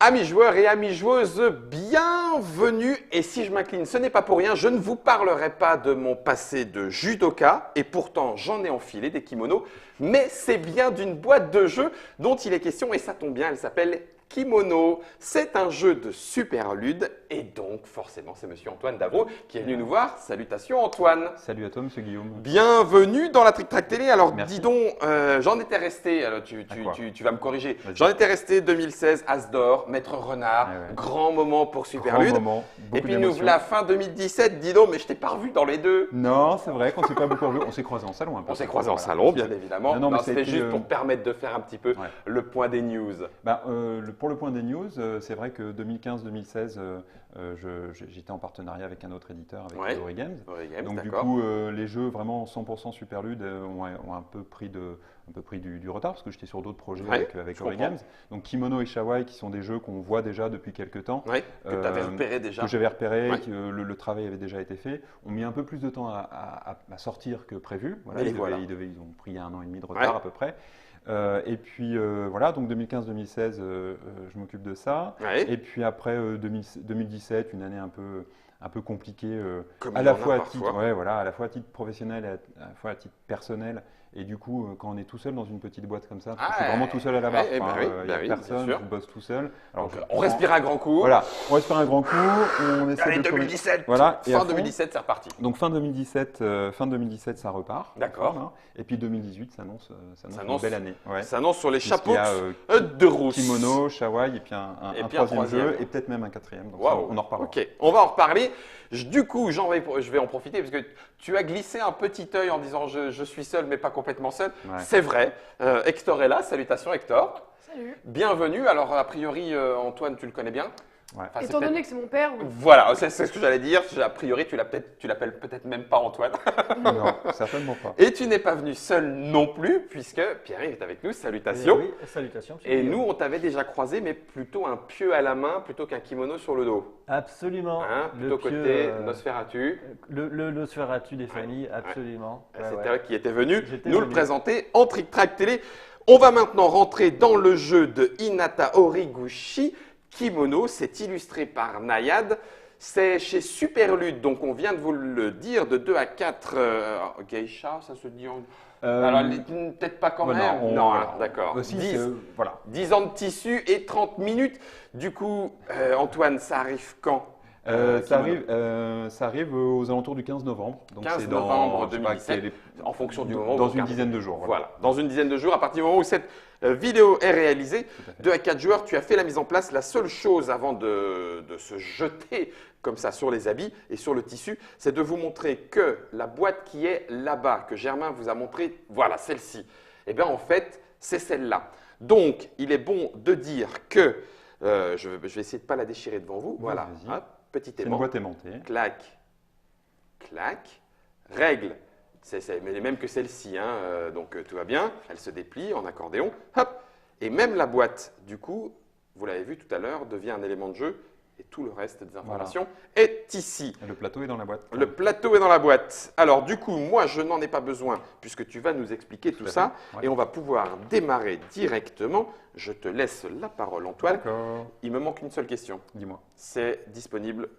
Amis joueurs et amis joueuses, bienvenue. Et si je m'incline, ce n'est pas pour rien, je ne vous parlerai pas de mon passé de judoka, et pourtant j'en ai enfilé des kimonos, mais c'est bien d'une boîte de jeux dont il est question, et ça tombe bien, elle s'appelle Kimono. C'est un jeu de Superlude, et donc forcément c'est monsieur Antoine Davro qui est venu nous voir. Salutations Antoine. Salut à toi monsieur Guillaume. Bienvenue dans la Trick Track Télé. Alors Merci. dis donc, j'en étais resté, alors tu vas me corriger, j'en étais resté 2016, As d'or, Maître Renard, Ouais. grand moment pour Superlude. Grand moment, Et beaucoup puis nous d'émotions. voilà fin 2017, dis donc, mais je t'ai pas revu dans les deux. Non, c'est vrai qu'on s'est pas beaucoup revus. On s'est croisés en salon un peu. On s'est croisés en Voilà. salon, bien évidemment. Non, mais ça a c'était été, juste pour permettre de faire un petit peu Ouais. le point des news. Pour le point des news, c'est vrai que 2015-2016, j'étais en partenariat avec un autre éditeur, avec Ouais. Ori Games. Ori Games, Donc du d'accord. coup, les jeux vraiment 100% Superlude ont un peu pris du retard parce que j'étais sur d'autres projets Ouais, avec je Ori comprends. Games. Donc Kimono et Shawai qui sont des jeux qu'on voit déjà depuis quelques temps. Ouais, que tu avais repéré déjà. Que j'avais repéré, Ouais. que le travail avait déjà été fait. On mis un peu plus de temps à sortir que prévu. Voilà, Et ils voilà. ils ont pris 1 an et demi de retard Ouais. à peu près. Et puis voilà, donc 2015-2016, je m'occupe de ça. Ouais. Et puis après 2017, une année un peu compliquée, Comme à il y la en a fois à parfois. titre, ouais, voilà, à la fois à titre professionnel et à la fois à titre personnel. Et du coup, quand on est tout seul dans une petite boîte comme ça, parce que je suis vraiment tout seul à la barre, ouais, bah oui, il n'y a bah oui, bien personne, sûr. je bosse tout seul. Alors, Donc, on respire un grand coup. Voilà, on respire un grand coup, on essaie Allez, de 2017. Voilà, et à Fin fond. 2017, c'est reparti. Donc fin 2017, ça repart. D'accord. Hein. Et puis 2018 s'annonce une S'annonce- belle année. Ouais. Ça annonce sur les chapeaux Puisqu'il y a, de rousse. Kimono, Shawai et puis un Et puis un troisième jeu troisième. et peut-être même un quatrième. Donc Waouh. on en reparlera. Ok, on va en reparler. Du coup, je vais en profiter parce que tu as glissé un petit œil en disant je suis seul mais pas complètement seul. Ouais. C'est vrai. Hector est là. Salutations Hector. Salut. Bienvenue. Alors a priori, Antoine, tu le connais bien. Ouais. Enfin, c'est Étant peut-être- donné que c'est mon père, oui. Voilà, c'est ce que j'allais dire. A priori, tu l'appelles peut-être même pas Antoine. Non, certainement pas. Et tu n'es pas venu seul non plus puisque Pierre-Yves est avec nous. Salutations. Oui, salutations. monsieur Et Guillaume. nous, on t'avait déjà croisé, mais plutôt un pieu à la main plutôt qu'un kimono sur le dos. Absolument. Hein, Le plutôt pieu, côté Nosferatu. le Sferatu des familles, absolument. Ouais, C'est ouais. elle qui était venue J'étais nous le venu. présenter en Trick Track Télé. On va maintenant rentrer dans le jeu de Hinata Horiguchi. Kimono, c'est illustré par Nayad. C'est chez Superlude, donc on vient de vous le dire, de 2 à 4 geisha, ça se dit en... Alors, peut-être pas quand ouais, même. non, hein, d'accord. Aussi, 10, voilà. 10 ans de tissu et 30 minutes. Du coup, Antoine, ça arrive quand Ça arrive aux alentours du 15 novembre. Donc 15 c'est dans, novembre je sais pas, 2017, quel est- en fonction du moment où Dans vous une regardez. dizaine de jours. Voilà, dans une dizaine de jours, à partir du moment où cette vidéo est réalisée, 2 à 4 joueurs, tu as fait la mise en place. La seule chose avant de se jeter comme ça sur les habits et sur le tissu, c'est de vous montrer que la boîte qui est là-bas, que Germain vous a montré, voilà, celle-ci, eh bien en fait, c'est celle-là. Donc, il est bon de dire que, je vais essayer de ne pas la déchirer devant vous, Oui, voilà, vas-y. hop, petit C'est une aimant. boîte aimantée. Clac, clac. Règle, mais les mêmes que celle-ci, hein, donc tout va bien. Elle se déplie en accordéon. Hop. Et même la boîte, du coup, vous l'avez vu tout à l'heure, devient un élément de jeu. Et tout le reste des informations est ici. Et le plateau est dans la boîte. Le plateau est dans la boîte. Alors du coup, moi, je n'en ai pas besoin puisque tu vas nous expliquer tout à ça. fait, ouais. Et on va pouvoir démarrer directement. Je te laisse la parole, Antoine. D'accord. Il me manque une seule question. Dis-moi. C'est disponible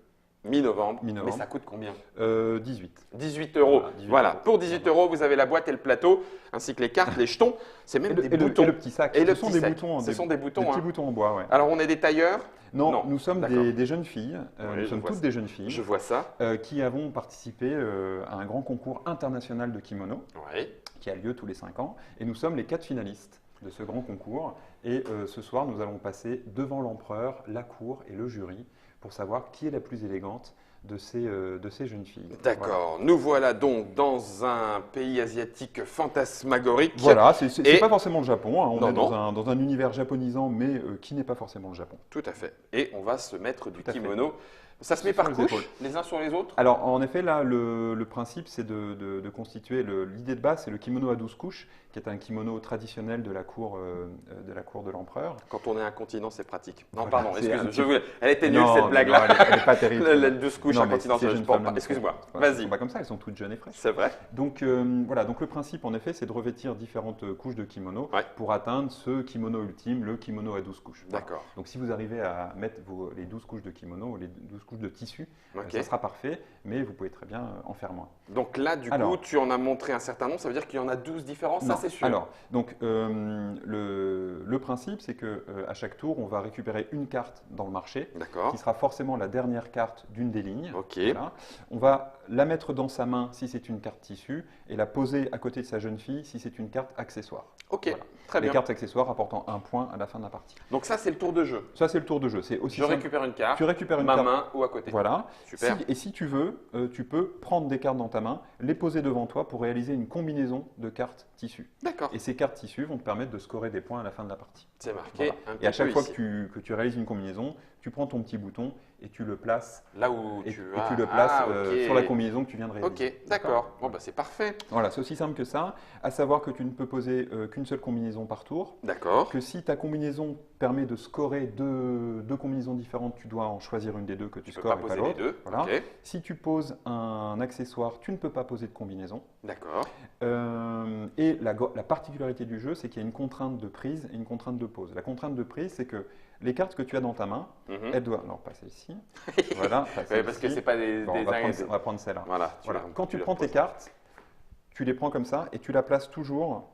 mi-novembre. Mi-novembre. Mais ça coûte combien 18. 18 euros. Voilà, 18 Voilà, euros. pour 18 euros, vous avez la boîte et le plateau, ainsi que les cartes, les jetons. C'est même des boutons. Et le petit sac. Et le Ce sont petit des sac. boutons. Ce sont des boutons, Des petits hein. boutons en bois, ouais. Alors, on est des tailleurs. Non, Non, nous sommes d'accord. des jeunes filles. Oui, Nous je sommes vois toutes ça. des jeunes filles Je vois ça. qui avons participé à un grand concours international de kimono Oui. qui a lieu tous les 5 ans. Et nous sommes les 4 finalistes de ce grand concours. Et ce soir, nous allons passer devant l'empereur, la cour et le jury pour savoir qui est la plus élégante de ces jeunes filles. D'accord. Nous voilà donc dans un pays asiatique fantasmagorique. Voilà, c'est Et- pas forcément le Japon. Hein. On Non, est non. dans un univers japonisant, mais qui n'est pas forcément le Japon. Tout à fait. Et on va se mettre du Tout à fait. kimono Ça se met Sur par les couches, épaules. les uns sur les autres? Alors, en effet, là, le principe, c'est de constituer, l'idée de base, c'est le kimono à 12 couches, qui est un kimono traditionnel de la cour de l'empereur. Quand on est incontinent, c'est pratique. Non, Voilà, pardon, c'est un excuse, petit- elle était nulle Non, cette mais blague-là. non, elle est pas terrible. La 12 couches Non, mais incontinent, ces je jeunes pense femmes pas. ne Excuse-moi, sont pas- vas-y. sont pas comme ça, elles sont toutes jeunes et fraîches. C'est vrai. Donc voilà, donc le principe en effet, c'est de revêtir différentes couches de kimono Ouais. pour atteindre ce kimono ultime, le kimono à 12 couches. Voilà. D'accord. Donc si vous arrivez à mettre les 12 couches de kimono ou les 12 couches de tissu, Ok. ça sera parfait, mais vous pouvez très bien en faire moins. Donc là, du coup, Alors- tu en as montré un certain nombre, ça veut dire qu'il y en a 12 différents, ça Non. c'est sûr. Alors, donc le principe, c'est que à chaque tour, on va récupérer une carte dans le marché, D'accord. qui sera forcément la dernière carte d'une des lignes. Ok. Voilà. On va la mettre dans sa main si c'est une carte tissu et la poser à côté de sa jeune fille si c'est une carte accessoire. Ok, Voilà. très Les bien. cartes accessoires apportant un point à la fin de la partie. Donc ça, c'est le tour de jeu. Ça, c'est le tour de jeu. C'est aussi Je simple. récupère une carte, Tu récupères une ma carte. main ou à côté. Voilà. Super. Et si tu veux, tu peux prendre des cartes dans ta main, les poser devant toi pour réaliser une combinaison de cartes tissu. D'accord. Et ces cartes tissu vont te permettre de scorer des points à la fin de la partie. C'est marqué Voilà. un Et petit à chaque peu fois ici. que tu réalises une combinaison, tu prends ton petit bouton et tu le places, Là où et, tu et as... tu le places Ah, ok. sur la combinaison que tu viens de réaliser. Ok, d'accord. Bon, bah c'est parfait. Voilà, c'est aussi simple que ça. À savoir que tu ne peux poser qu'une seule combinaison par tour. D'accord. Que si ta combinaison permet de scorer deux combinaisons différentes, tu dois en choisir une des deux que tu Tu peux scores pas et pas poser les l'autre. deux. Voilà. Ok, Si tu poses un accessoire, tu ne peux pas poser de combinaison. d'accord. Et la particularité du jeu, c'est qu'il y a une contrainte de prise et une contrainte de pose. La contrainte de prise, c'est que les cartes que tu as dans ta main, Mhm. elles doivent... Alors, pas celle-ci. Voilà, pas Ouais, parce que celle-ci. c'est pas des, Bon, des on va uns et prendre, des- on va prendre celle-là. Voilà. Voilà. Quand tu les prends tes reposes. cartes, tu les prends comme ça et tu la places toujours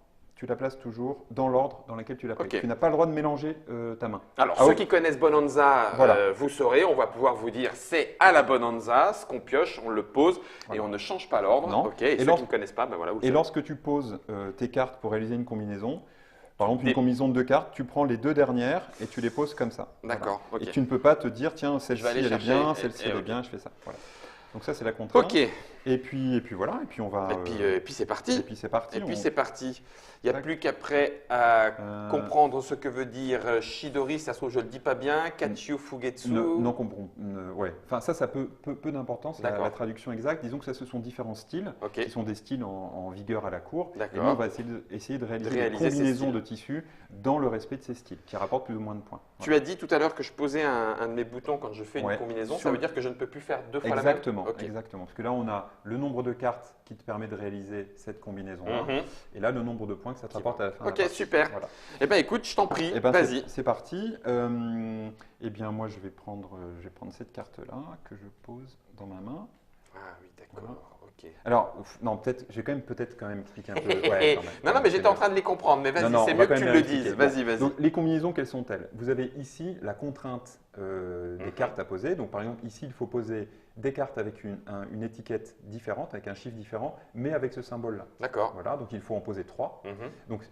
dans l'ordre dans lequel tu l'as pris. Ok. Tu n'as pas le droit de mélanger ta main. Alors, Ah, ceux ok. qui connaissent Bonanza, Voilà. vous saurez, on va pouvoir vous dire c'est à la Bonanza, ce qu'on pioche, on le pose et Voilà. on ne change pas l'ordre. Non. Ok. Et Et ceux lors- qui ne connaissent pas, ben voilà, vous le Et savez. lorsque tu poses tes cartes pour réaliser une combinaison, par exemple Des- une combinaison de deux cartes, tu prends les deux dernières et tu les poses comme ça. D'accord, Voilà. ok. Et tu ne peux pas te dire, tiens, celle-ci vais aller elle est chercher, bien, et- celle-ci et elle est ok. bien, je fais ça. Voilà. Donc ça c'est la contrainte. Ok. Et Et puis voilà, et puis on va. puis c'est parti. et puis c'est parti. Et puis on- c'est parti. Il n'y a Tac. plus qu'après à euh, comprendre ce que veut dire Shidori, ça se trouve je ne le dis pas bien, Kachu Fugetsu. Non comprend. Ouais. Enfin ça peu d'importance. D'accord. La traduction exacte. Disons que ça ce sont différents styles. Ok. Qui sont des styles en vigueur à la cour. Et D'accord. nous, on va essayer de réaliser réaliser des ces combinaisons styles. de tissus dans le respect de ces styles, qui rapportent plus ou moins de points. Tu as dit tout à l'heure que je posais un de mes boutons quand je fais une Ouais. combinaison, Sur ça veut le- dire que je ne peux plus faire deux fois Exactement, la même. Ok. exactement. Parce que là, on a le nombre de cartes qui te permet de réaliser cette combinaison-là, Mhm. et là, le nombre de points que ça te rapporte à la fin. de Ok, la partie. super. Voilà. Eh bien écoute, je t'en prie, Eh ben, vas-y. c'est parti. Eh bien, moi, je vais prendre cette carte-là que je pose dans ma main. Ah oui, d'accord, ok. Alors, non, je vais peut-être quand même expliquer un peu. Ouais, quand même. non, mais j'étais en train de les comprendre, mais Non, vas-y, non, c'est on va mieux quand que tu même le les expliquer. dises. Bon. Vas-y, vas-y. Donc, les combinaisons, quelles sont-elles? Vous avez ici la contrainte des Mhm. cartes à poser. Donc, par exemple, ici, il faut poser des cartes avec une étiquette différente, avec un chiffre différent, mais avec ce symbole-là. D'accord. Voilà, donc il faut en poser 3. Mhm. Donc,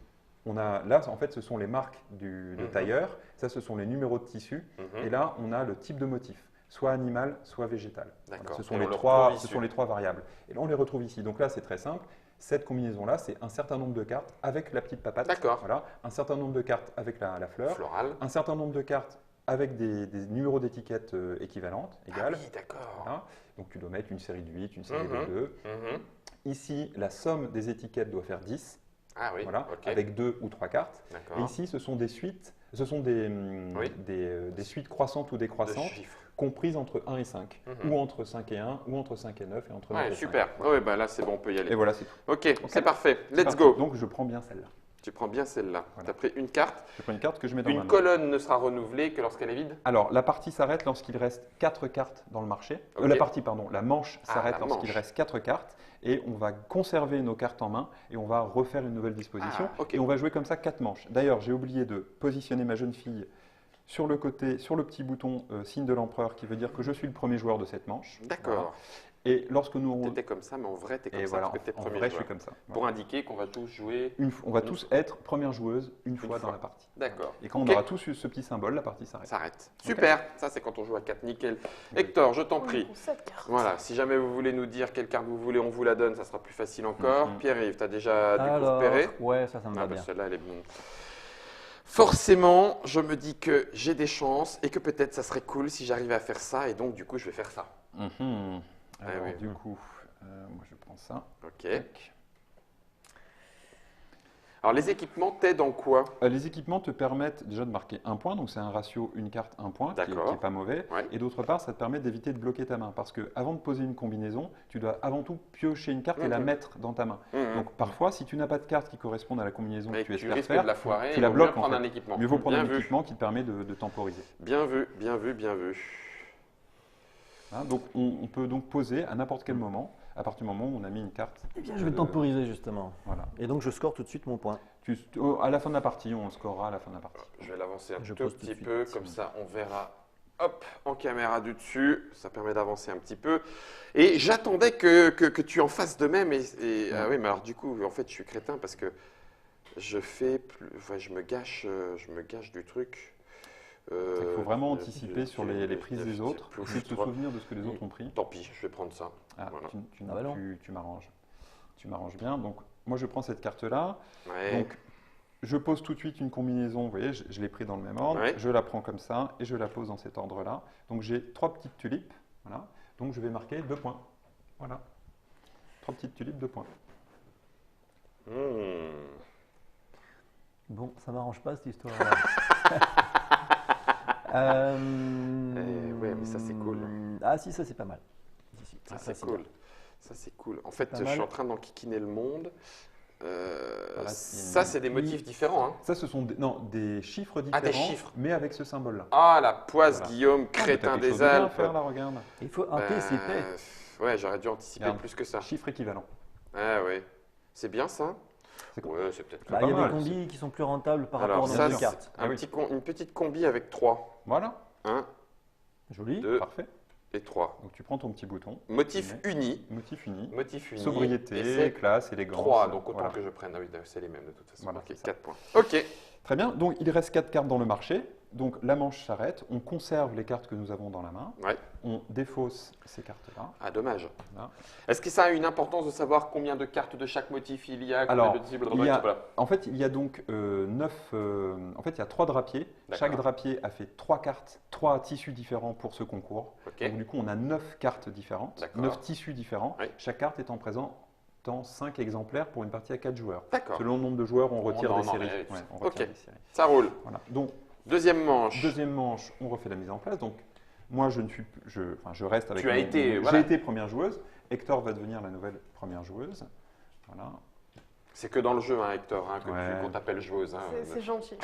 là, en fait, ce sont les marques de Mhm. tailleur. Ça, ce sont les numéros de tissu. Mhm. Et là, on a le type de motif, soit animal, soit végétal. Voilà, D'accord. ce Et sont on les le trois, retrouve ce ici. sont les trois variables. Et là, on les retrouve ici. Donc là, c'est très simple. Cette combinaison-là, c'est un certain nombre de cartes avec la petite papate. D'accord. Voilà, un certain nombre de cartes avec la fleur, Floral. un certain nombre de cartes avec des numéros d'étiquette équivalentes, Ah égales. oui, d'accord. Voilà. Donc tu dois mettre une série de 8, une série Mhm. de 2. Mhm. Ici, la somme des étiquettes doit faire 10, Ah oui, voilà, ok. avec 2 ou 3 cartes. Et D'accord. ici, ce sont des suites, ce sont des Oui. suites croissantes ou De décroissantes, chiffres. comprises entre 1 et 5, Mhm. ou entre 5 et 1, ou entre 5 et 9, et entre 9 Ouais, et super. 5. Ouais, bah là, c'est bon, on peut y aller. Et voilà, c'est tout. Ok, c'est parfait. C'est Let's parti. go. Donc je prends bien celle-là. Tu prends bien celle-là. Voilà. Tu as pris une carte. Je prends une carte que je mets dans ma Une main. colonne ne sera renouvelée que lorsqu'elle est vide. Alors, la partie s'arrête lorsqu'il reste 4 cartes dans le marché. Ok. La manche Ah, s'arrête la lorsqu'il manche. reste 4 cartes. Et on va conserver nos cartes en main et on va refaire une nouvelle disposition. Ah, ok. Et on va jouer comme ça 4 manches. D'ailleurs, j'ai oublié de positionner ma jeune fille sur le côté, sur le petit bouton signe de l'empereur qui veut dire que je suis le premier joueur de cette manche. D'accord. Voilà. Et lorsque nous... Tu étais comme ça, mais en vrai, tu es comme Et ça voilà, parce que tu es en premier vrai, je joueur. suis comme ça. Pour indiquer qu'on va tous jouer. On va tous être première joueuse une fois dans fois. la partie. D'accord. Et quand Ok. on aura tous eu ce petit symbole, la partie s'arrête. S'arrête. Super. Ça, c'est quand on joue à 4. Nickel. Hector, je t'en prie. Pour cette carte. Voilà, si jamais vous voulez nous dire quelle carte vous voulez, on vous la donne, ça sera plus facile encore. Mhm. Pierre-Yves, tu as déjà du coup Alors, repéré? ouais, ça me Ah va bah bien. celle-là, elle est bonne. Forcément, je me dis que j'ai des chances et que peut-être ça serait cool si j'arrivais à faire ça. Et donc, du coup, je vais faire ça. Mhm. Alors, oui. du coup, moi je prends ça. Ok. Tac. Alors, les équipements t'aident en quoi? Les équipements te permettent déjà de marquer un point, donc c'est un ratio une carte, un point, qui D'accord. est pas mauvais. Ouais. Et d'autre part, ça te permet d'éviter de bloquer ta main, parce que avant de poser une combinaison, tu dois avant tout piocher une carte et la Mhm. mettre dans ta main. Mhm. Donc parfois, si tu n'as pas de carte qui correspondent à la combinaison Mais que tu tu espères risques faire, de la foirer. tu il la vaut bloques mieux en prendre fait. un équipement. Mieux vaut prendre Bien un vu. équipement qui te permet de temporiser. Bien vu, bien vu, bien vu. Hein, donc on peut donc poser à n'importe quel moment, à partir du moment où on a mis une carte. Eh bien, je vais temporiser justement. Voilà. Et donc, je score tout de suite mon point. À la fin de la partie, on scorera à la fin de la partie. Je vais l'avancer un Je tout pose tout de petit suite, peu, si comme vous ça on verra hop, en caméra du dessus. Ça permet d'avancer un petit peu. Et j'attendais que tu en fasses de même. Ah oui, mais alors du coup, en fait, je suis crétin parce que je fais plus, ouais, je me gâche du truc. Il faut vraiment anticiper sur les prises des autres, essayer de se souvenir de ce que les autres ont pris. Tant pis, je vais prendre ça. Ah, Voilà. Ah bah non. tu m'arranges. Tu m'arranges bien. Donc, moi, je prends cette carte-là. Ouais. Donc, je pose tout de suite une combinaison. Vous voyez, je l'ai pris dans le même ordre. Ouais. Je la prends comme ça et je la pose dans cet ordre-là. Donc, j'ai 3 petites tulipes. Voilà. Donc, je vais marquer 2 points. Voilà. 3 petites tulipes, 2 points. Hmm. Bon, ça m'arrange pas cette histoire-là. Ouais, mais ça, c'est cool. Ah si, ça c'est pas mal. Si, Ça, ça, c'est cool. Ça, c'est cool. En fait, pas je mal. suis en train d'enquiquiner le monde. Voilà, Ça, c'est des motifs différents. Hein. Ça, ce sont des chiffres Ah, différents, des chiffres. mais avec ce symbole-là. Ah, la poisse Voilà. Guillaume, Ah, mais t'as crétin quelque chose des de bien à Alpes. faire, là, regarde. Il faut Ben, anticiper. ouais, j'aurais dû anticiper Regarde. plus que ça. Chiffre équivalent. Ah ouais. C'est bien ça? C'est cool. Ouais, c'est peut-être Bah, pas il y a mal, des combis qui sont plus rentables par rapport Alors, au ça, nombre de c'est cartes. Ah oui. une petite combi avec 3. Voilà, 1, Joli. 2 parfait. et 3. Donc tu prends ton petit bouton, Motif uni. motif uni, Motif uni. Et sobriété, c'est classe, élégance. 3, donc autant voilà. que je prenne. Ah oui, c'est les mêmes de toute façon. Voilà, Ok, c'est ça. 4 points. Ok. Très bien, donc il reste 4 cartes dans le marché. Donc la manche s'arrête, on conserve les cartes que nous avons dans la main, Ouais. on défausse ces cartes-là. Ah, dommage. Voilà. Est-ce que ça a une importance de savoir combien de cartes de chaque motif il y a? Alors, combien de cibles, il y a- voilà. En fait, il y a donc 9. En fait, il y a 3 drapiers. D'accord. Chaque drapier a fait 3 cartes, 3 tissus différents pour ce concours. Ok. Donc du coup, on a 9 cartes différentes, D'accord. 9 tissus différents. Oui. Chaque carte étant présente dans 5 exemplaires pour une partie à 4 joueurs. D'accord. Selon le nombre de joueurs, on retire en des séries. enlève et tout Ouais, ça. on retire Ok. des séries. Ça roule. Voilà. Donc, Deuxième manche. deuxième manche, on refait la mise en place. Donc, moi, je reste avec. Tu as été, voilà. J'ai été première joueuse. Hector va devenir la nouvelle première joueuse. Voilà. C'est que dans le jeu, hein, Hector, hein, Ouais. qu'on t'appelle joueuse. Hein. C'est gentil.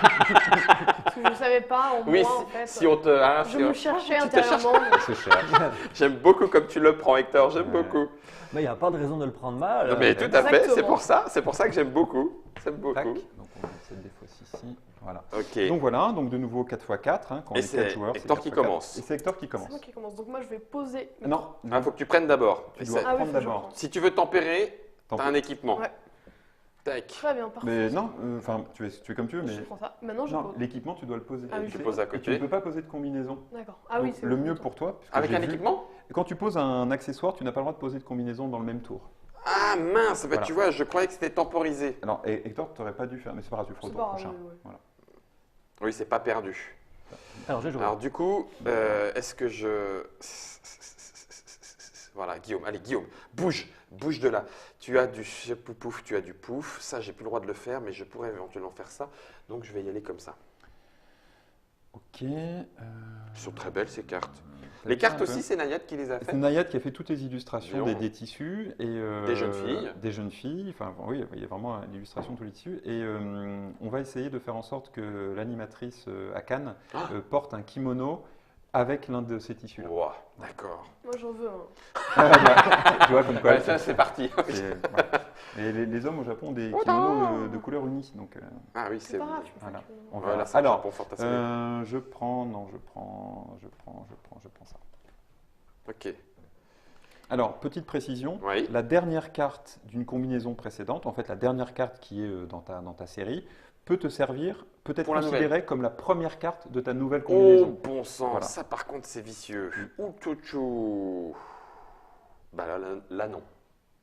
Parce que je ne savais pas, en Oui, moi, en fait. si on te. hein, Je si on- me cherchais tu te cherches. intérieurement. C'est cher. J'aime beaucoup comme tu le prends, Hector. J'aime Ouais. beaucoup. Mais il n'y a pas de raison de le prendre mal. Non, mais tout à fait. Exactement. C'est pour ça que j'aime beaucoup. J'aime beaucoup. Tac. Donc, on met cette défausse ici. Voilà. Ok. Donc voilà, donc de nouveau 4x4, hein, quand on Et est c'est 4 joueurs. Hector c'est qui 4x4. commence. Et c'est Hector qui C'est commence. moi qui commence. Donc moi, je vais poser. Non, Il faut que tu prennes d'abord. tu Et dois c'est- Ah oui, prendre faut que je d'abord. prenne. Si tu veux tempérer, Tant t'as pis. un équipement. Ouais. Tac. Très bien, parfait. Mais non, enfin, tu es comme tu veux, mais Je prends ça. Maintenant, je non, pose. l'équipement, tu dois le poser. Ah oui, Tu c'est poses à Et tu côté. ne peux pas poser de combinaison. D'accord. Ah oui, Donc, c'est le bon. mieux pour toi, puisque Avec j'ai un vu- équipement? Quand tu poses un accessoire, tu n'as pas le droit de poser de combinaison dans le même tour. Ah mince, bah, Voilà. tu vois, je croyais que c'était temporisé. Alors, Hector, tu n'aurais pas dû faire, mais c'est pas grave, tu le feras au C'est tour pas prochain. grave, ouais. Voilà. Oui, c'est pas perdu. Alors, j'ai joué. Alors du coup, est-ce que je... Voilà, Guillaume, allez Guillaume, bouge de là. Tu as du pouf, tu as du pouf. Ça, j'ai plus le droit de le faire, mais je pourrais éventuellement faire ça. Donc je vais y aller comme ça. Ok. Elles sont très belles ces cartes. t'as Les vu ça cartes un peu aussi, c'est Nayad qui les a C'est faites. Nayad qui a fait toutes les illustrations Bien. des tissus et Des jeunes filles. Des jeunes filles. Enfin oui, il y a vraiment l'illustration de tous les tissus. Et on va essayer de faire en sorte que l'animatrice à Cannes Ah. porte un kimono avec l'un de ces tissus-là. Wow, d'accord. Moi, j'en veux un. Tu vois comme quoi. Ouais, ça, c'est parti. Et les hommes au Japon ont des kimonos de couleur unie. Donc, Ah oui, C'est pas grave, tu me fais voilà. un kimono. on Voilà, verra. c'est un Alors, Japon fantasmé. je prends ça. Ok. Alors, petite précision, Oui. la dernière carte d'une combinaison précédente, en fait la dernière carte qui est dans ta série, peut te servir, peut être Pour la considérée comme la première carte de ta nouvelle Oh, combinaison. bon sang, Voilà. ça par contre c'est vicieux. Ouh, tchou, tchou. Bah là non.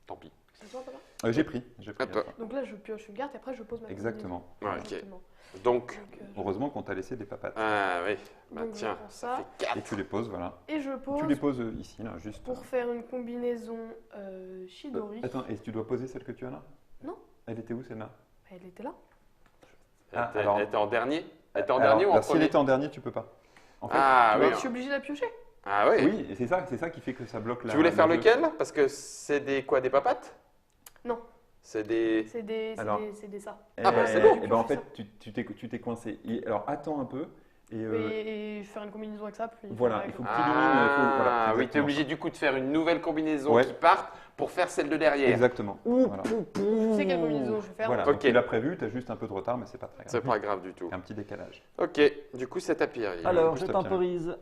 Tant pis. C'est toi, papa J'ai pris. À toi. Donc là, je pioche une carte et après, je pose ma Exactement. Ouais, ok. Exactement. Donc, Donc, Heureusement qu'on t'a laissé des papates. ah oui, bah Donc, je tiens, prends ça ça. fait 4. Et tu les poses, voilà. Et je pose Tu les poses ici, là, juste. pour faire une combinaison Chidori. Attends, et tu dois poser celle que tu as là? Non. Elle était où celle-là? Elle était là. Ah, Elle alors- était en dernier Elle était en Alors, dernier ou en bah, si elle premier était en dernier, tu peux pas. En fait, Ah tu oui. vois, Je suis obligée de la piocher. Ah oui. oui, et c'est ça qui fait que ça bloque la. Tu voulais faire le jeu. lequel Parce que c'est des quoi, des papates Non. C'est des... Alors- C'est des ça. Ah, bah, c'est bon. Et ben en fait, tu t'es coincé. Alors attends un peu. Et faire une combinaison avec ça. Puis Voilà, faire il faut avec- que tu élimines. Voilà, Ah oui, tu es exactement obligé du coup de faire une nouvelle combinaison Ouais. qui parte pour faire celle de derrière. Exactement. Voilà. Je sais quelle combinaison je vais faire. Voilà. Ok. Donc, tu l'as prévu, tu as juste un peu de retard, mais c'est pas très grave. C'est pas grave du tout. Un petit décalage. Ok, du coup c'est tapis arrière. Alors, je Juste à temporise.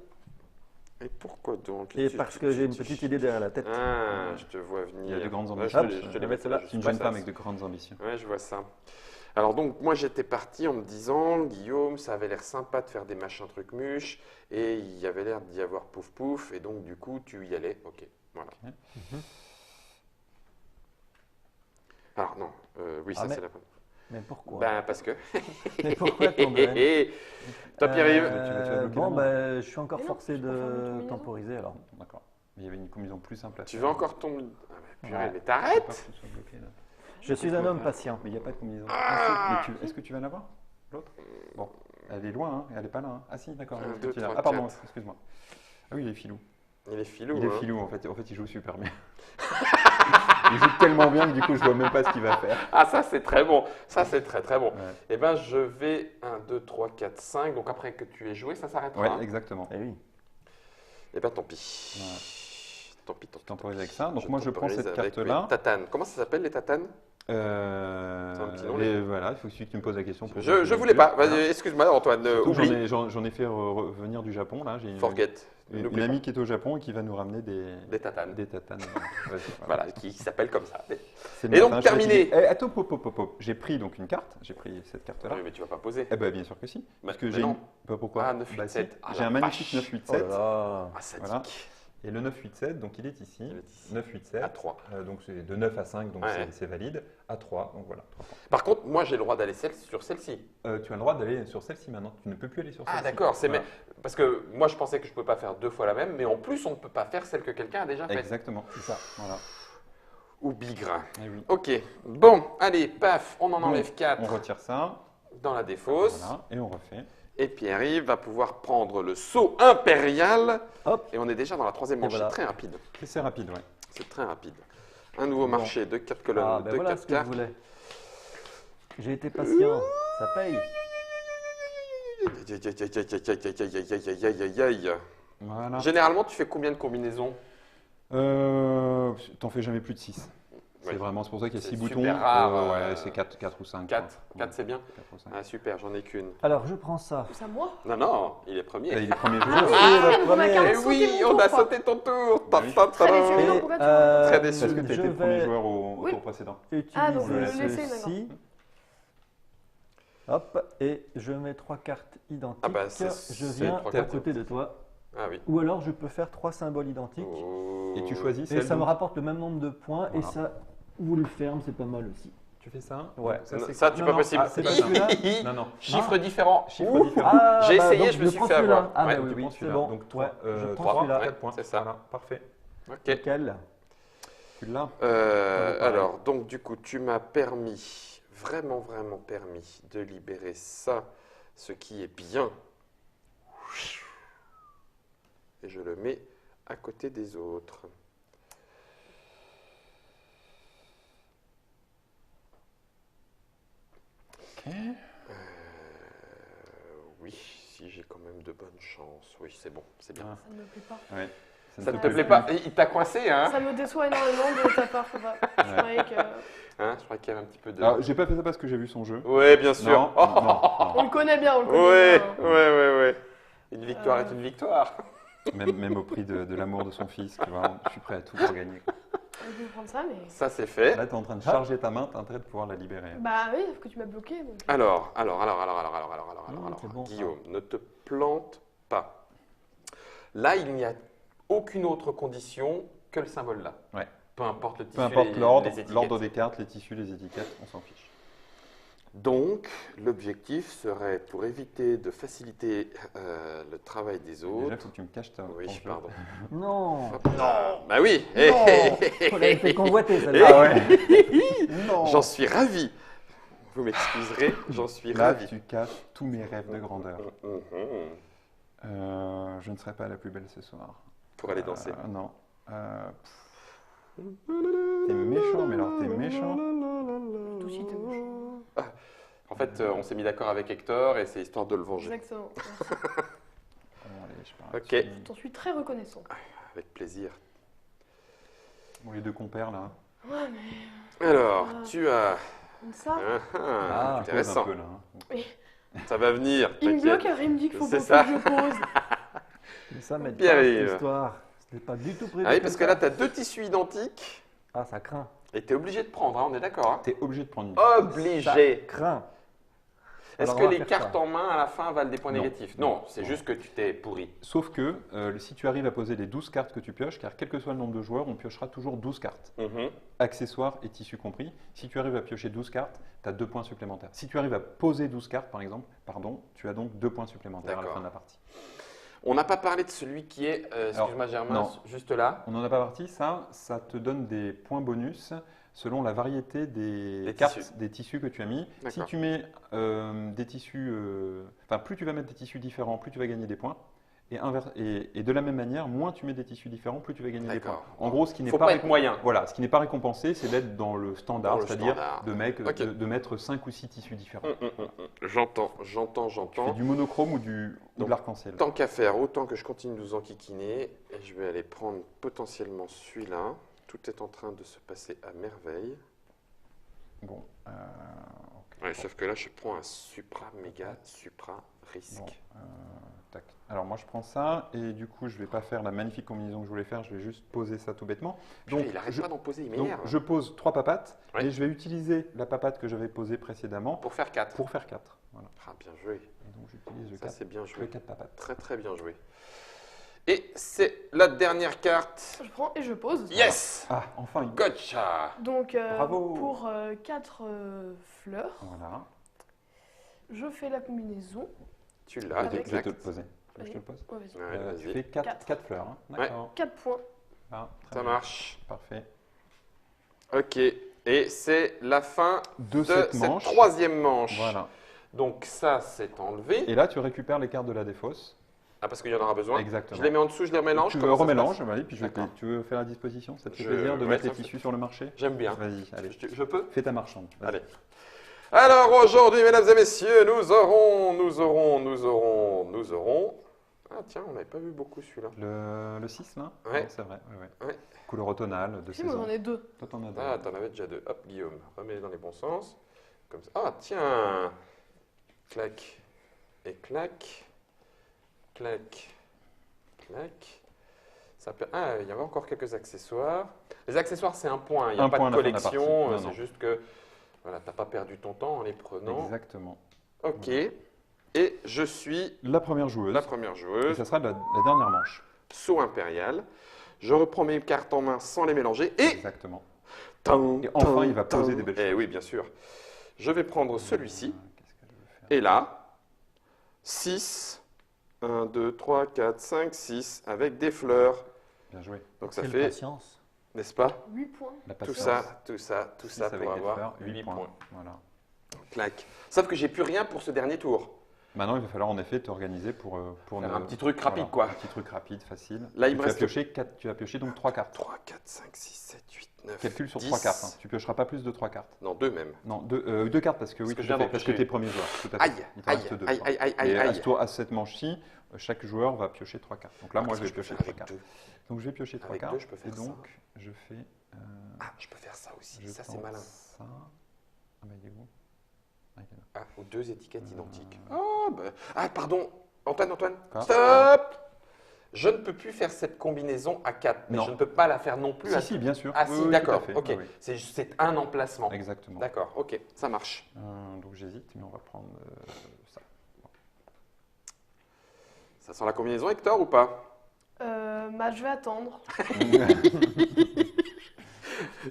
Et pourquoi donc Et parce que j'ai une petite idée derrière la tête. Ah, je te vois venir. Il y a de grandes Ouais, ambitions. je te les Hop, mettais là, là. C'est une jeune femme avec de grandes ambitions. Ouais, je vois ça. Alors donc moi j'étais parti en me disant Guillaume, ça avait l'air sympa de faire des machins trucs mûches et il y avait l'air d'y avoir pouf pouf et donc du coup tu y allais. Ok, voilà. Ok. Alors non, oui Ah, ça mais- c'est la. Mais pourquoi Ben parce que. Mais pourquoi tomber Toi Pierre-Yves. Tu vas bloquer Bon, la main. ben, je suis encore Mais non, forcé je peux faire une de combinaison. temporiser alors. D'accord. Mais il y avait une combinaison plus simple à Tu faire. veux encore tomber. Ah, mais purée, Ouais. mais Je veux pas t'arrêtes. que tu sois bloqué, là. Je suis un homme patient. Mais il n'y a pas de combinaison. Ah Mais est-ce que tu vas l'avoir L'autre Bon. Elle est loin, hein. Elle n'est pas là. Hein. Ah si, d'accord. Un, Tu deux, es là. trois, Ah pardon, quatre. excuse-moi. Ah oui, il est filou. Il est filou. Il est hein. filou en fait. En fait, il joue super bien. Il joue tellement bien que du coup, je vois même pas ce qu'il va faire. Ah ça c'est très bon. Ça c'est très très bon. Ouais, Eh ben je vais 1, 2, 3, 4, 5. Donc après que tu aies joué, ça s'arrêtera. ouais exactement. Eh oui. Eh ben tant pis. Ouais. Tant pis, tant Je pis. temporise avec ça. Donc moi, je prends temporise cette avec carte-là. les tatanes. Comment ça s'appelle les tatanes un petit nom, Voilà, il faut que tu me poses la question. Pour Je voulais pas. Vas-y, excuse-moi Antoine. Surtout, Oublie. J'en ai fait revenir du Japon là. J'ai Forget. une N'oublie amie qui est au Japon et qui va nous ramener Des tatanes. des tatanes. Vas-y, Voilà, qui s'appelle comme ça. C'est le Et donc, matin, je suis terminé. fatigué. Attends, pop. J'ai pris donc une carte. J'ai pris cette carte-là. Oui, mais tu vas pas poser. Eh ben bien sûr que si. Parce que mais j'ai non. une... Bah, pourquoi Ah, 9, 8, Bah, si. 7. Ah, J'ai la un magnifique vache. 9, 8, Oh 7. là là. Ah, sadique. Voilà. Et le 9, 8, 7, donc il est ici. Il est ici. 9, 8, 7. À 3. Donc c'est de 9 à 5, donc Ouais. c'est valide. À 3, donc voilà. 3 points. Par contre, moi j'ai le droit d'aller sur celle-ci. Tu as le droit d'aller sur celle-ci maintenant. Tu ne peux plus aller sur celle-ci. Ah d'accord, Voilà. parce que moi je pensais que je ne pouvais pas faire 2 fois la même, mais en plus on ne peut pas faire celle que quelqu'un a déjà faite. Exactement, c'est ça. Voilà. Ou bigre. Eh oui. Ok, bon, allez, paf, on en Donc, enlève 4 On retire ça. dans la défausse. Voilà. Et on refait. Et Pierre-Yves va pouvoir prendre le saut impérial. Hop. Et on est déjà dans la troisième manche, voilà. c'est très rapide. Et c'est rapide, ouais. C'est très rapide. Un nouveau Bon. marché, 2 4 colonnes, Ah, ben 2 voilà 4 ce que je cartes. voulais. J'ai été patient. Ça paye. Voilà. Généralement, tu fais combien de combinaisons? T'en fais jamais plus de 6. C'est Ouais. vraiment, c'est pour ça qu'il y a C'est 6 super boutons. rare, Ouais, c'est 4 ou 5. 4, 4 c'est bien. 4 ou 5. Ah super, j'en ai qu'une. Alors, je prends ça. C'est à moi. Non, non, il est premier. Il est premier Ah joueur. oui, la on voit ma première. carte Eh sauter oui, mon on tour, a quoi. sauté ton tour. Ta, Oui. ta, ta, Très ta. déçu. non, pourquoi tu m'as- Très déçu. Parce que tu étais je le premier vais joueur au Oui. tour précédent. utiliser Ah, donc je le laisser, ceci. Hop, et je mets 3 cartes identiques. Ah bah, c'est je viens trois à cartes. côté de toi. Ah oui. Ou alors, je peux faire 3 symboles identiques. Oh. Et tu choisis Et celle ça me dont- rapporte le même nombre de points. Et Voilà. ça vous le ferme, c'est pas mal aussi. Tu fais ça Ouais. Ça, Non, c'est ça, quoi tu Non, pas non, possible. ah, c'est pas Hi, ça. celui-là Non, non. Chiffres différents. Chiffre Ouh. différent. J'ai essayé, donc je me je suis prends fait celui-là. avoir. Ah, Ouais, bah tu oui, prends c'est celui-là. bon. Donc Ouais, 3, je prends 3, celui-là. ouais. 4 points. c'est ça. Voilà, parfait. Ok. Nickel. Tu l'as pareil. Alors, donc du coup, tu m'as permis, vraiment permis, de libérer ça, ce qui est bien. Et je le mets à côté des autres. Ok. Oui, si j'ai quand même de bonnes chances. Oui, c'est bon, c'est bien. Ah, Ça ne me plaît pas. ouais. Ça ne te plaît pas? Il t'a coincé, hein? Ça me déçoit énormément de ta part, papa. Je croyais que. Hein, je crois qu'il y avait un petit peu de... Alors, j'ai pas fait ça parce que j'ai vu son jeu. Oui, bien sûr. Non, non, non. On le connaît bien, on le Ouais, connaît bien. ouais. Une victoire est une victoire. Même au prix de l'amour de son fils, tu vois, je suis prêt à tout pour gagner. On peut prendre ça, mais. Ça, c'est fait. Là, tu es en train de charger ta main, tu as intérêt de pouvoir la libérer. Bah oui, sauf que tu m'as bloqué. Donc... Alors, c'est bon, ça. Guillaume, ne te plante pas. Là, il n'y a aucune autre condition que le symbole là. Ouais. Peu importe importe le tissu, Peu importe les l'ordre, étiquettes. l'ordre des cartes, les tissus, les étiquettes, on s'en fiche. Donc, l'objectif serait, pour éviter de faciliter le travail des Déjà, autres... il faut que tu me caches ton Oui, jeu. pardon. Non. Hop, non, bah oui. Non. On l'avait fait convoiter celle-là. Ah ouais. Non. J'en suis ravi. Vous m'excuserez, j'en suis Là, ravi. tu casses tous mes rêves de grandeur. Mhm. Je ne serai pas la plus belle ce soir. Pour aller danser. Non. T'es méchant, mais alors t'es méchant. Tout de suite, En fait, on s'est mis d'accord avec Hector et c'est histoire de le venger. exactement. Bon, allez, je pars Ok. là-dessus. T'en suis très reconnaissant. Avec plaisir. Bon, les deux compères là. Ouais, mais Alors, Ah. tu as... ça, Ah, tu poses un intéressant. peu, là, hein. Ça va venir, il me t'inquiète. bloque et il me dit qu'il faut C'est pas ça. que je pose. Mais ça m'aide Pierre pas Yves. cette histoire. C'était pas du tout prévu. Ah oui, comme parce ça. que là, tu as deux tissus identiques Ah, ça craint. et tu es obligé de prendre, hein, on est d'accord hein. T'es obligé de prendre une. Obligé. Ça craint. Est-ce Alors, que on va les faire cartes ça. en main, à la fin, valent des points Non. négatifs? Non, c'est juste que tu t'es pourri. Sauf que si tu arrives à poser les 12 cartes que tu pioches, car quel que soit le nombre de joueurs, on piochera toujours 12 cartes. Mhm. Accessoires et tissus compris. Si tu arrives à piocher 12 cartes, tu as 2 points supplémentaires. Si tu arrives à poser 12 cartes, par exemple, tu as donc 2 points supplémentaires à la D'accord. fin de la partie. On n'a pas parlé de celui qui est, excuse-moi Germain, non. juste là. On n'en a pas parti, ça te donne des points bonus selon la variété des Des cartes, tissus. des tissus que tu as mis. Si D'accord. tu mets des tissus, enfin plus tu vas mettre des tissus différents, plus tu vas gagner des points. Et de la même manière, moins tu mets des tissus différents, plus tu vas gagner des points. D'accord. En gros, ce qui n'est Faut pas, pas être moyen. Voilà, ce qui n'est pas récompensé, c'est d'être dans le standard, Dans le c'est-à-dire standard. de, Ok. de mettre 5 ou 6 tissus différents. J'entends. Tu fais du monochrome ou de Donc, l'arc-en-ciel. Tant qu'à faire, autant que je continue de nous enquiquiner. Et je vais aller prendre potentiellement celui-là. Tout est en train de se passer à merveille. Bon, ok. Ouais, sauf que là, je prends un supra méga supra risque. Bon, tac. Alors moi je prends ça et du coup je vais pas faire la magnifique combinaison que je voulais faire, je vais juste poser ça tout bêtement. Purée, Donc, il arrête je, pas d'en poser, il donc, m'énerve. je pose 3 papates Ouais. et je vais utiliser la papate que j'avais posée précédemment Pour faire 4. pour faire 4. Voilà. Ah, bien joué. Et donc j'utilise le Ça, 4, c'est bien le joué. 4 papates. Très, très bien joué. Et c'est la dernière carte. Je prends et je pose. Yes! Ah, enfin une Gotcha! Donc, Bravo. pour 4 fleurs, Voilà, je fais la combinaison. Tu l'as, je vais Avec- te le poser. Tu veux que je te le pose Ouais, vas-y. Ouais, Tu vas-y. fais 4 Quatre. fleurs, hein. D'accord. 4 points. Ah, très Ça bien. marche. Parfait. Ok. Et c'est la fin De de cette cette manche. troisième manche. Voilà. Donc ça, c'est enlevé. Et là tu récupères les cartes de la défausse. Ah, parce qu'il y en aura besoin. Exactement. Je les mets en dessous, je les remélange. Tu comment ça se remélanges, passe vas-y, puis D'accord. tu veux faire la disposition, ça te fait Je- plaisir de ouais, mettre ça les me fait- tissus sur le marché. J'aime bien. Vas-y, allez. Je peux? Fais ta marchande. vas-y. Allez. Alors aujourd'hui, mesdames et messieurs, nous aurons. Ah tiens, on n'avait pas vu beaucoup celui-là. Le 6 là Ouais. Non, c'est vrai, ouais. Ouais. Couleur automnale de Si, moi saison. j'en ai 2. Toi, t'en as deux. Ah, t'en avais déjà deux. Hop, Guillaume, remets-les dans les bons sens. Comme ça. Ah tiens. Clac. Et clac. Clac. Clac. Ah, il y avait encore quelques accessoires. Les accessoires, c'est un point. Il n'y a Un pas point de à la fin de la partie. collection. Non, C'est non. juste que voilà, tu n'as pas perdu ton temps en les prenant. Exactement. Ok. Et je suis La première joueuse. la première Et joueuse. ça sera la dernière manche. Saut impérial. Je reprends mes cartes en main sans les mélanger. Et, Exactement. Tan, Et enfin, tan, il va poser tan. des belles Eh choses. oui, bien sûr. Je vais prendre celui-ci. Qu'est-ce que je veux faire Et là, 6. 1, 2, 3, 4, 5, 6. Avec des fleurs. Bien joué. Donc ça Quelle fait, patience. n'est-ce pas? 8 points. La Tout patience. ça, tout ça, tout Six ça avec pour des avoir fleurs, 8 points. points. Voilà. Clac. Sauf que j'ai plus rien pour ce dernier tour. Maintenant, il va falloir en effet t'organiser pour Faire un petit truc rapide, quoi. Un petit truc rapide, facile. Là, il Et me tu, reste- as pioché tu as pioché donc 3 cartes. 3, 4, 5, 6, 7, 8, 9. Calcule sur 10. 3 cartes. Hein. Tu piocheras pas plus de 3 cartes. Non, 2 même. Non, 2 cartes parce que Parce oui, que tout je à viens fait, d'en parce que piocher. t'es premier joueur. Tout à fait. Aïe, Il t'en aïe, reste 2. aïe, aïe, aïe, aïe, Et aïe. à cette manche-ci, chaque joueur va piocher 3 cartes. Donc là, moi, Parce je que vais piocher peux 3 faire cartes. avec 2. Donc je vais piocher 3 Avec cartes. deux, je peux faire et ça. donc, je fais. Ah, je peux faire ça aussi. je Ça, c'est tente malin. Ça. Ah, bah, il est où Ah, il est là. Ah, ou 2 étiquettes identiques. Oh, bah. Ah, pardon. Antoine. Quoi Stop. Je ne peux plus faire cette combinaison à 4. Mais Non. je ne peux pas la faire non plus à Si, bien sûr. Ah, Oui, si, oui, d'accord. tout à fait. Ok. Oui, oui. C'est un emplacement. Exactement. D'accord, ok. Ça marche. Donc j'hésite, mais on va prendre ça. Ça sent la combinaison, Hector, ou pas? Bah, je vais attendre.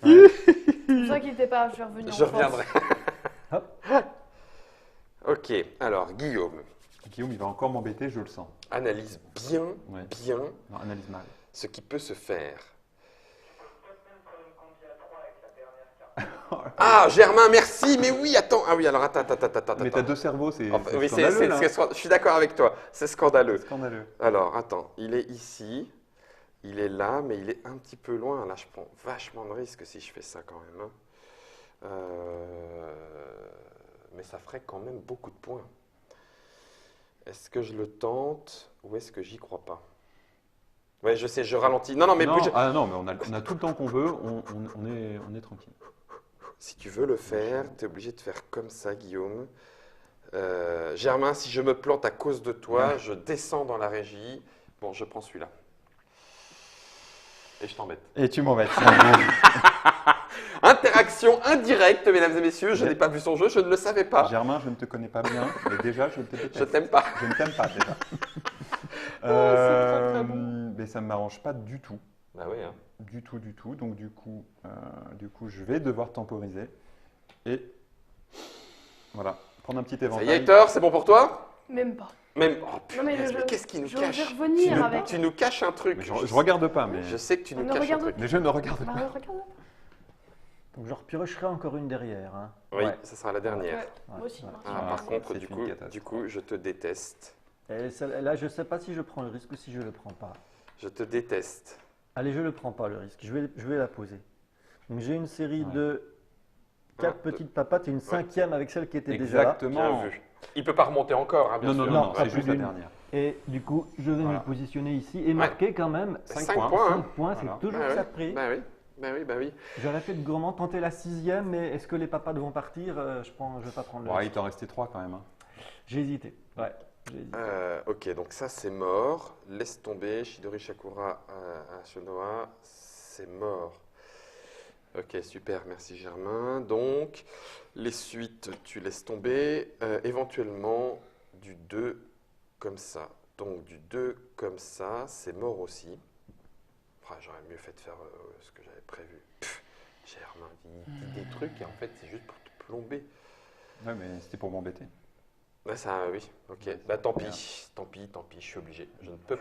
Ne vous inquiétez pas, je vais revenir Je en force. reviendrai. Hop. Ok, alors Guillaume, Guillaume, il va encore m'embêter, je le sens. analyse bien, Ouais. bien Non, analyse mal. ce qui peut se faire. Ah, Germain, merci, mais oui, attends. Ah oui, alors attends. Mais t'as deux cerveaux, c'est Enfin, oui, scandaleux, là. je suis d'accord avec toi, c'est scandaleux. Scandaleux. Alors, attends, il est ici, il est là, mais il est un petit peu loin. Là, je prends vachement de risques si je fais ça quand même. Hein. Mais ça ferait quand même beaucoup de points. Est-ce que je le tente ou est-ce que j'y crois pas? Ouais, je sais, je ralentis. Non, mais non, bouge. ah non, mais on a tout le temps qu'on veut, on est tranquille. Si tu veux le faire, tu es obligé de faire comme ça, Guillaume. Germain, si je me plante à cause de toi, je descends dans la régie. Bon, je prends celui-là. Et je t'embête. Et tu m'embêtes. Interaction indirecte, mesdames et messieurs. Je n'ai pas vu son jeu, je ne le savais pas. Germain, je ne te connais pas bien, mais déjà, je te déteste. Je t'aime pas. Je ne t'aime pas, déjà. très, très bon. Mais ça ne m'arrange pas du tout. Bah oui, hein. Du tout. Donc, du coup, je vais devoir temporiser. Et voilà, prendre un petit Ça éventail. y est, Hector, c'est bon pour toi? Même pas. Même. Oh, Non, punaise, mais mais qu'est-ce qui nous je vais cache? revenir avec. Tu nous caches un truc. Mais je regarde pas, mais Je sais que tu nous Ne caches un regarde truc. mais je ne regarde Bah, pas. regarde. Donc je repiocherai encore une derrière. Hein. Oui, Ouais. ça sera la dernière. Ouais, moi aussi. Ouais. moi. Ah, Ah, par contre, c'est une catastrophe. du coup, je te déteste. Et là, je ne sais pas si je prends le risque ou si je le prends pas. Je te déteste. Allez, je le prends pas le risque. Je vais la poser. Donc j'ai une série Ouais. de 4 Un, petites papates et une cinquième avec celle qui était déjà là. Exactement. Bien vu. Il peut pas remonter encore, hein, bien Non, sûr. non, pas c'est plus juste la d'une. dernière. Et du coup, je vais Voilà. me positionner ici et marquer quand même 5 points. points. 5 Hein. points. Voilà. C'est toujours Bah ça oui. de prix. Bah oui. J'aurais fait de gourmand tenter la 6e, mais est-ce que les papates vont partir? Je vais pas prendre le Ouais, il risque. t'en restait 3 quand même. Hein. J'ai hésité. Ouais, j'ai hésité. Ok, donc ça c'est mort. Laisse tomber. Shidori Shakura à Shonoa, c'est mort. Ok, super, merci Germain. Donc, les suites, tu laisses tomber. Éventuellement, du 2 comme ça. Donc, du 2 comme ça, c'est mort aussi. Ah, j'aurais mieux fait de faire ce que j'avais prévu. Germain dit des trucs et en fait, c'est juste pour te plomber. Ouais, mais c'était pour m'embêter. Ouais, ça, oui, ok. Bah, tant pis, je suis obligé. Je ne peux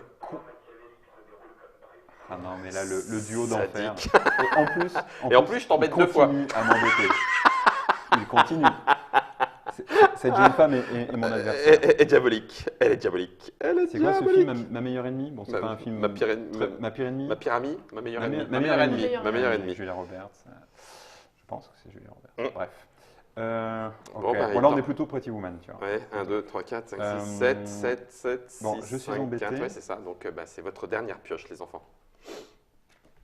Ah non, mais là, le duo d'enfer. Sadique. Et en plus, je t'embête il deux fois. continue à m'embêter. Il continue. Cette jeune femme est mon adversaire. Elle est diabolique. Elle est diabolique. Elle est C'est quoi ce diabolique. film, ma meilleure ennemie? Bon, c'est pas un film. Ma pire ennemie. Ma pire ennemie? Ma pire amie, ma meilleure Ma ennemie. me- ma meilleure ennemie. Ma meilleure ennemie. Julia Roberts. Je pense que c'est Julia Roberts. Mm. Bref. Ok. Bon, bah, Bon, là, on est plutôt Pretty Woman, tu vois. Ouais, 1, 2, 3, 4, 5, 6, Euh, 7, 6, bon, je suis 5, embêté. 4. Ouais, c'est ça. Donc, bah, c'est votre dernière pioche, les enfants.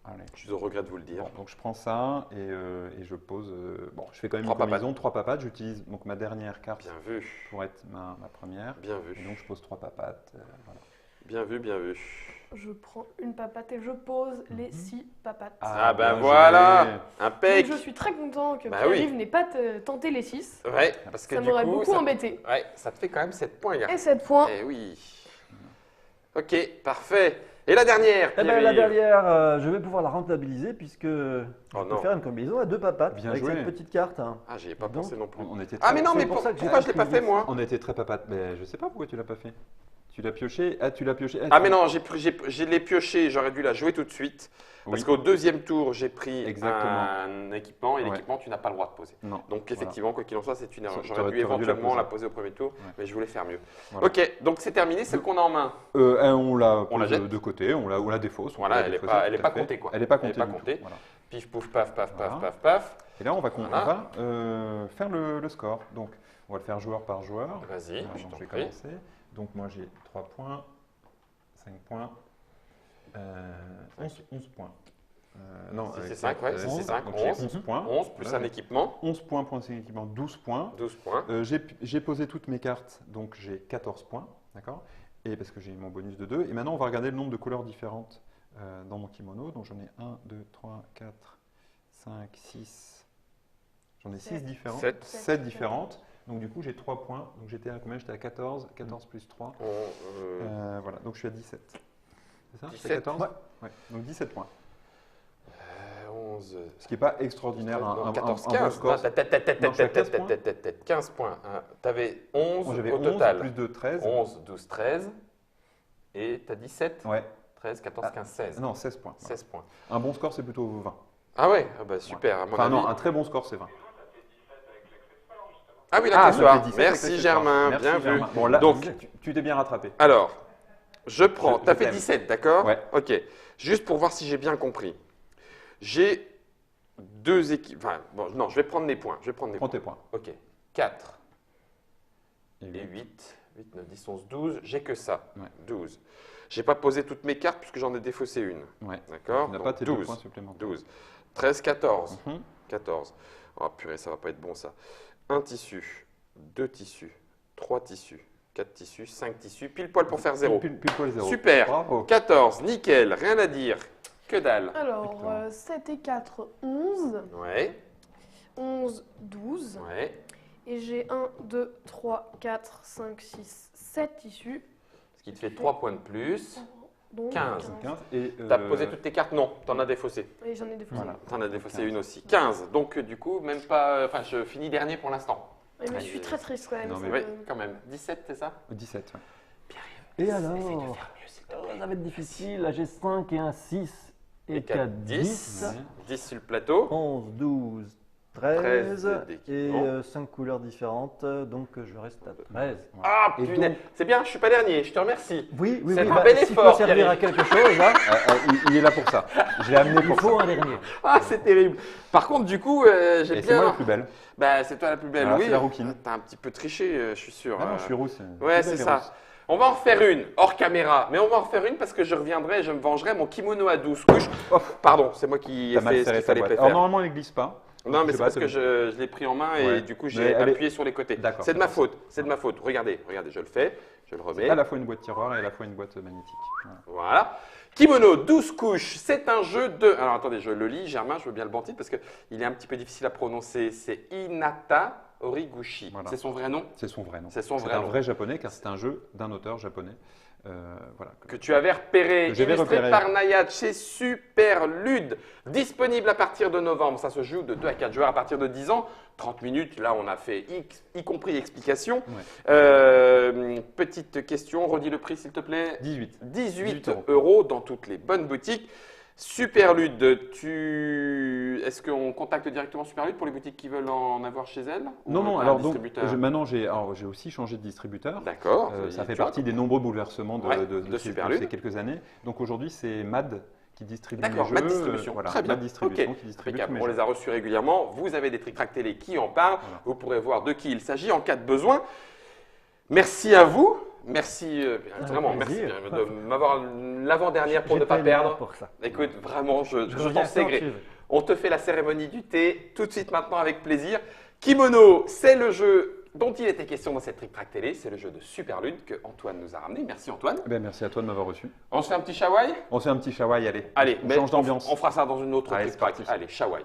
Allez. Je suis au regret de vous le dire. Bon, donc je prends ça et je pose. Bon, je fais quand même Trois une combinaison, 3 papates. J'utilise donc ma dernière carte Bien vu. pour être ma première. Bien Et vu. donc je pose 3 papates. Voilà. Bien vu, bien vu. Je prends une papate et je pose les 6 papates. Ah, bah bien voilà. joué. Impec. Donc je suis très content que Bah Pierre-Yves oui. n'ait pas tenté les 6. Ouais, parce que Ça du m'aurait coup, beaucoup ça... embêté. Ouais, ça te fait quand même 7 points, gars. Et 7 points. Eh oui. Ok, parfait. Et la dernière, Eh ben, la Pierre-Yves. dernière, je vais pouvoir la rentabiliser puisque je peux non. faire une combinaison à 2 papates Bien avec joué. cette petite carte. Hein. Ah, j'y ai pas Donc, pensé non plus. On était Ah, mais non, c'est mais pour ça que j'ai pourquoi je l'ai pas fait, moi? On était très papate. Mais je sais pas pourquoi tu l'as pas fait. Tu l'as pioché. Ah, tu l'as pioché. Ah, mais non, je l'ai pioché, j'aurais dû la jouer tout de suite. Parce Oui. qu'au deuxième tour, j'ai pris Exactement. un équipement et Ouais. l'équipement, tu n'as pas le droit de poser. Non. Donc, effectivement, quoi qu'il en soit, c'est une erreur. Ça, J'aurais t'aurais dû dû la éventuellement poser. la poser au premier tour, Ouais. mais je voulais faire mieux. Voilà. Ok, donc c'est terminé, celle qu'on a en main. On la On la pose jette. de côté, on la défausse. on Voilà, peut la elle est défausser, pas- elle est tout pas à fait. comptée, quoi. Elle n'est pas Elle est comptée. pas du tout, comptée. voilà. Pif, pouf, paf, paf, Voilà. paf, paf, paf. Et là, on va Voilà. faire le score. Donc, on va le faire joueur par joueur. Vas-y, Alors, je donc, t'en je vais prie. commencer. Donc, moi, j'ai 3 points, 5 points, 11 points. Non, Si c'est 5, ouais, si c'est 5, donc j'ai 11. 11 points. 11 plus Voilà, un équipement, 11 points pour un équipement, 12 points. 12 points. J'ai posé toutes mes cartes, donc j'ai 14 points, d'accord? Et parce que j'ai mon bonus de 2. Et maintenant, on va regarder le nombre de couleurs différentes dans mon kimono. Donc j'en ai 1, 2, 3, 4, 5, 6. J'en ai 6 Sept. différentes. Sept. 7 différentes. Donc du coup, j'ai 3 points. Donc j'étais à combien? J'étais à 14. 14 plus 3. Voilà, donc je suis à 17. C'est ça? 17. C'est 14? Ouais. Donc 17 points. 11. Ce qui n'est pas extraordinaire. Un 14, bon 15. score. Non, Non, je suis à 15 points. 15 points. Tu avais 11 Moi, j'avais au 11 total. plus de 13. 11, 12, 13. Et tu as 17, Ouais. 13, 14, 15, 16. Non, 16 points. Voilà. 16 points. Un bon score, c'est plutôt 20. Ah ouais, ah bah super. À mon Enfin, avis. non, un très bon score, c'est 20. Ah oui, ça l'accessoire. fait 17 Merci avec Germain, Merci, bien vu. Germain. Bon, là, Donc- tu t'es bien rattrapé. Alors, je prends. Je Tu as fait t'aime. 17, d'accord? Ouais. Ok. Juste pour voir si j'ai bien compris. J'ai deux équipes. Enfin, bon, non, je vais prendre mes points. Je vais prendre mes Prends points. tes points. Ok. 4 Et et 8. 8. 8, 9, 10, 11, 12. J'ai que ça. Ouais. 12. J'ai pas posé toutes mes cartes puisque j'en ai défaussé une. Ouais. D'accord? Tu n'as Donc, pas tes 2 12. points supplémentaires. 12. 13, 14. Mhm. 14. Oh purée, ça va pas être bon ça. Un tissu, deux tissus, trois tissus, quatre tissus, 5 tissus, pile poil pour faire 0. Pile poil 0. Super. Bravo. 14, nickel, rien à dire. Que dalle. Alors, Victor. 7 et 4, 11. Ouais, 11, 12. ouais. Et j'ai 1, 2, 3, 4, 5, 6, 7 tissus. Ce qui te fait 3 points de plus. Donc 15. 15. Et, T'as posé toutes tes cartes? Non, t'en as défaussé. Et j'en ai défaussé. Voilà. T'en as défaussé 15. une aussi. 15. Donc du coup, même pas. Enfin, je finis dernier pour l'instant. Oui, mais je suis très triste quand même. Non, ça mais Oui, me- quand même. 17, c'est ça? 17. Ouais. Et alors Essaye de faire mieux, s'il te plaît. Ça va être difficile. Là, j'ai 5 et un 6 et Et 4, 4, 10. 10. 10 sur le plateau. 11, 12, 13 13 et d'équipement. 5 couleurs différentes, donc je reste à 13. Ah, Et punaise. donc- C'est bien, je suis pas dernier, je te remercie. Oui, oui, C'est oui. un bel si effort, peut servir à Pierre-Yves. quelque chose, hein, Il est là pour ça. Je l'ai amené il pour faut ça. un dernier. Ah, c'est terrible. Par contre, du coup, j'ai Et c'est moi bien. la plus belle. Bah, c'est toi la plus belle, Voilà, oui. c'est la rouquine. T'as un petit peu triché, je suis sûr. Ah non, je suis rousse. Ouais, Toute c'est belle ça. rousse. On va en refaire une, hors caméra. Mais on va en refaire une parce que je reviendrai et je me vengerai. Mon kimono à 12 couches. Oh. Pardon, c'est moi qui ai T'as mal fait ce serré qu'il ta fallait boîte. faire. Alors normalement, elle ne glisse pas. Non, mais Je c'est sais parce pas, que je l'ai pris en main et Ouais. du coup, Mais j'ai elle est- appuyé sur les côtés. D'accord. C'est de ma faute, c'est de ma faute. Regardez, regardez, je le fais, je le remets. C'est à la fois une boîte tiroir et à la fois une boîte magnétique. Voilà. Voilà. Kimono 12 couches, c'est un jeu de... Alors attendez, je le lis, Germain, je veux bien le bon titre parce qu'il est un petit peu difficile à prononcer. C'est Hinata Horiguchi. Voilà. C'est son vrai nom C'est son vrai nom. C'est son vrai un nom. vrai japonais car c'est un jeu d'un auteur japonais. Voilà. que tu avais repéré, Que j'avais illustré repéré. par Nayat chez Superlude, disponible à partir de novembre. Ça se joue de 2 à 4 joueurs à partir de 10 ans. 30 minutes, là on a fait y compris explication. Ouais. Petite question, redis le prix s'il te plaît. 18. 18 € € dans toutes les bonnes boutiques. Superlude, est-ce qu'on contacte directement Superlude pour les boutiques qui veulent en avoir chez elles? Ou Non, non, un alors donc, distributeur maintenant j'ai aussi changé de distributeur. D'accord. Ça fait Tu vois, partie des nombreux bouleversements de, Ouais, de de ces, Superlude. ces quelques années. Donc aujourd'hui, c'est MAD qui distribue les D'accord, jeux. Mad Distribution. Voilà, Très bien. Mad Distribution Ok. qui distribue Impeccable. tous mes On jeux. les a reçus régulièrement. Vous avez des Trick-Track Télé qui en parlent. Voilà. Vous pourrez voir de qui il s'agit en cas de besoin. Merci à vous. Merci, vraiment, merci plaisir. de m'avoir l'avant-dernière pour ne pas J'étais là perdre. pour ça. Écoute, vraiment, je reviens t'en quand sais gré. tu veux. On te fait la cérémonie du thé tout de suite maintenant avec plaisir. Kimono, c'est le jeu dont il était question dans cette Trick Track Télé. C'est le jeu de Superlude que Antoine nous a ramené. Merci Antoine. Eh bien, merci à toi de m'avoir reçu. On se fait un petit Shawai? On se fait un petit Shawai, allez. Allez, on mais change d'ambiance. on fera ça dans une autre Allez, Trick c'est Track. parti. Allez, Shawai.